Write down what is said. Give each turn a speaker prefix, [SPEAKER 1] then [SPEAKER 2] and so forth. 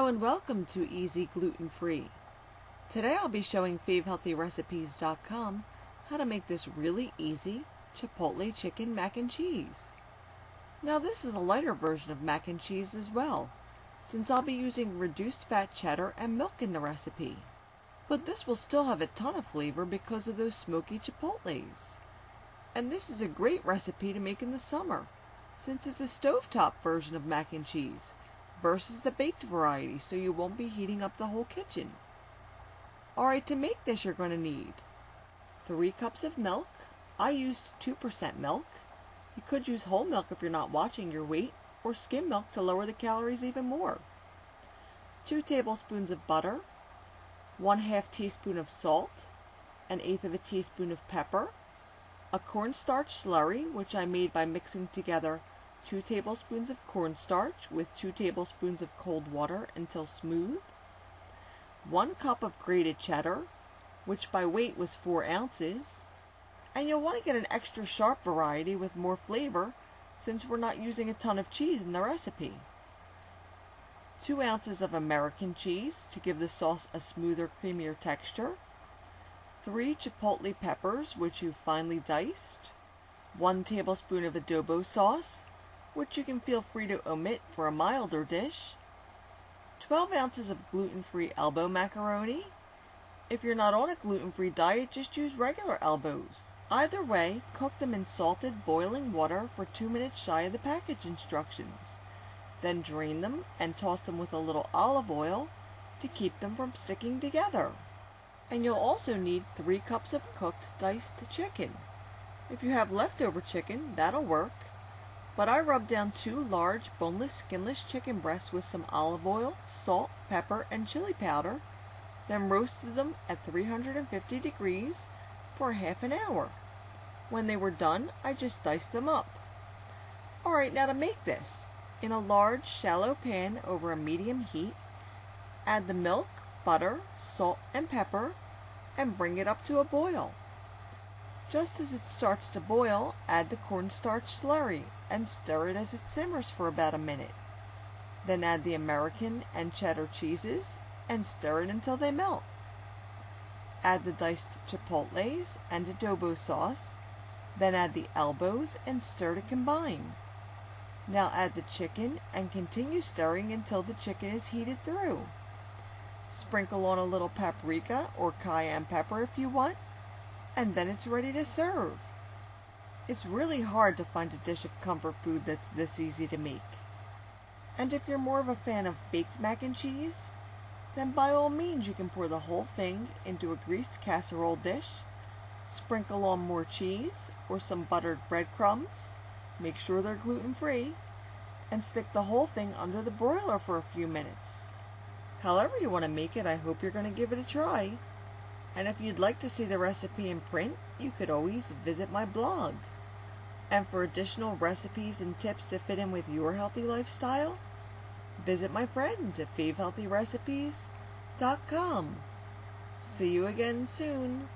[SPEAKER 1] Hello and welcome to Easy Gluten Free. Today I'll be showing FaveHealthyRecipes.com how to make this really easy Chipotle chicken mac and cheese. Now this is a lighter version of mac and cheese as well, since I'll be using reduced fat cheddar and milk in the recipe. But this will still have a ton of flavor because of those smoky chipotles. And this is a great recipe to make in the summer, since it's a stovetop version of mac and cheese versus the baked variety, so you won't be heating up the whole kitchen. Alright, to make this you're going to need 3 cups of milk. I used 2% milk. You could use whole milk if you're not watching your weight, or skim milk to lower the calories even more. 2 tablespoons of butter, 1/2 teaspoon of salt, 1/8 teaspoon of pepper, a cornstarch slurry, which I made by mixing together 2 tablespoons of cornstarch with 2 tablespoons of cold water until smooth, 1 cup of grated cheddar, which by weight was 4 ounces, and you'll want to get an extra sharp variety with more flavor since we're not using a ton of cheese in the recipe. 2 ounces of American cheese to give the sauce a smoother, creamier texture, 3 chipotle peppers which you've finely diced, 1 tablespoon of adobo sauce, which you can feel free to omit for a milder dish, 12 ounces of gluten-free elbow macaroni. If you're not on a gluten-free diet, just use regular elbows. Either way, cook them in salted boiling water for 2 minutes shy of the package instructions. Then drain them and toss them with a little olive oil to keep them from sticking together. And you'll also need 3 cups of cooked diced chicken. If you have leftover chicken, that'll work. But I rubbed down 2 large boneless, skinless chicken breasts with some olive oil, salt, pepper, and chili powder, then roasted them at 350 degrees for half an hour. When they were done, I just diced them up. Alright, now to make this, in a large, shallow pan over a medium heat, add the milk, butter, salt, and pepper, and bring it up to a boil. Just as it starts to boil, add the cornstarch slurry and stir it as it simmers for about a minute. Then add the American and cheddar cheeses and stir it until they melt. Add the diced chipotles and adobo sauce, then add the elbows and stir to combine. Now add the chicken and continue stirring until the chicken is heated through. Sprinkle on a little paprika or cayenne pepper if you want, and then it's ready to serve. It's really hard to find a dish of comfort food that's this easy to make. And if you're more of a fan of baked mac and cheese, then by all means you can pour the whole thing into a greased casserole dish, sprinkle on more cheese or some buttered breadcrumbs, make sure they're gluten-free, and stick the whole thing under the broiler for a few minutes. However you want to make it, I hope you're going to give it a try. And if you'd like to see the recipe in print, you could always visit my blog. And for additional recipes and tips to fit in with your healthy lifestyle, visit my friends at FaveHealthyRecipes.com. See you again soon.